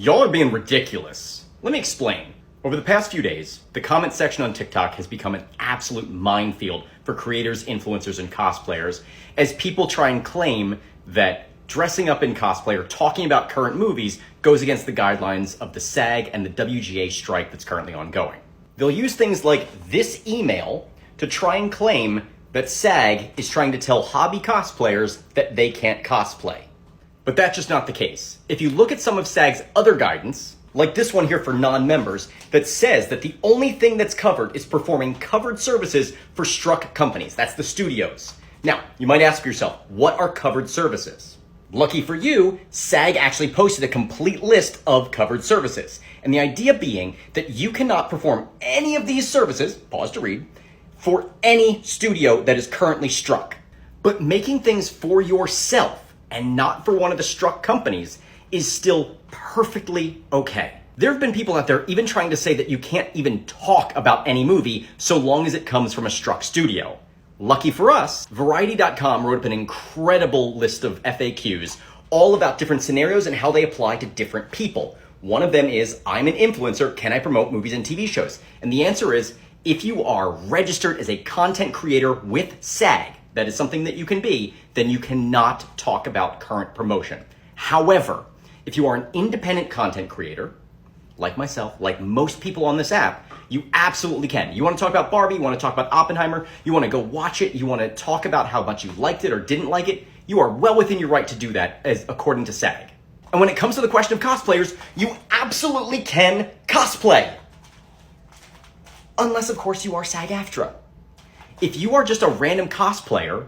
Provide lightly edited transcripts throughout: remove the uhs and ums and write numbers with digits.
Y'all are being ridiculous. Let me explain. Over the past few days, the comment section on TikTok has become an absolute minefield for creators, influencers, and cosplayers as people try and claim that dressing up in cosplay or talking about current movies goes against the guidelines of the SAG and the WGA strike that's currently ongoing. They'll use things like this email to try and claim that SAG is trying to tell hobby cosplayers that they can't cosplay. But that's just not the case. If you look at some of SAG's other guidance, like this one here for non-members, that says that the only thing that's covered is performing covered services for struck companies. That's the studios. Now, you might ask yourself, what are covered services? Lucky for you, SAG actually posted a complete list of covered services. And the idea being that you cannot perform any of these services, pause to read, for any studio that is currently struck. But making things for yourself and not for one of the struck companies is still perfectly okay. There have been people out there even trying to say that you can't even talk about any movie so long as it comes from a struck studio. Lucky for us, Variety.com wrote up an incredible list of FAQs all about different scenarios and how they apply to different people. One of them is, I'm an influencer, can I promote movies and TV shows? And the answer is, if you are registered as a content creator with SAG, that is something that you can be, then you cannot talk about current promotion. However, if you are an independent content creator, like myself, like most people on this app, you absolutely can. You want to talk about Barbie, you want to talk about Oppenheimer, you want to go watch it, you want to talk about how much you liked it or didn't like it, you are well within your right to do that as according to SAG. And when it comes to the question of cosplayers, you absolutely can cosplay. Unless, of course, you are SAG-AFTRA. If you are just a random cosplayer,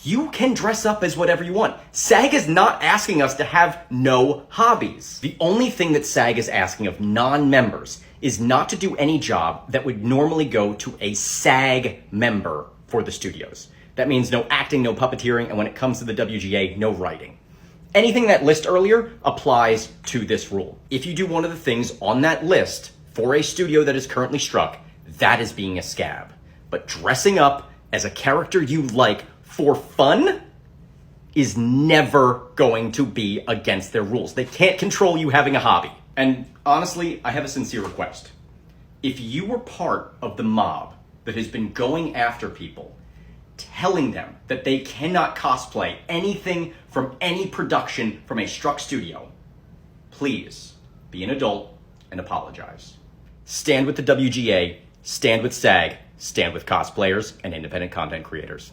you can dress up as whatever you want. SAG is not asking us to have no hobbies. The only thing that SAG is asking of non-members is not to do any job that would normally go to a SAG member for the studios. That means no acting, no puppeteering, and when it comes to the WGA, no writing. Anything that list earlier applies to this rule. If you do one of the things on that list for a studio that is currently struck, that is being a scab. But dressing up as a character you like for fun is never going to be against their rules. They can't control you having a hobby. And honestly, I have a sincere request. If you were part of the mob that has been going after people, telling them that they cannot cosplay anything from any production from a struck studio, please be an adult and apologize. Stand with the WGA, stand with SAG, stand with cosplayers and independent content creators.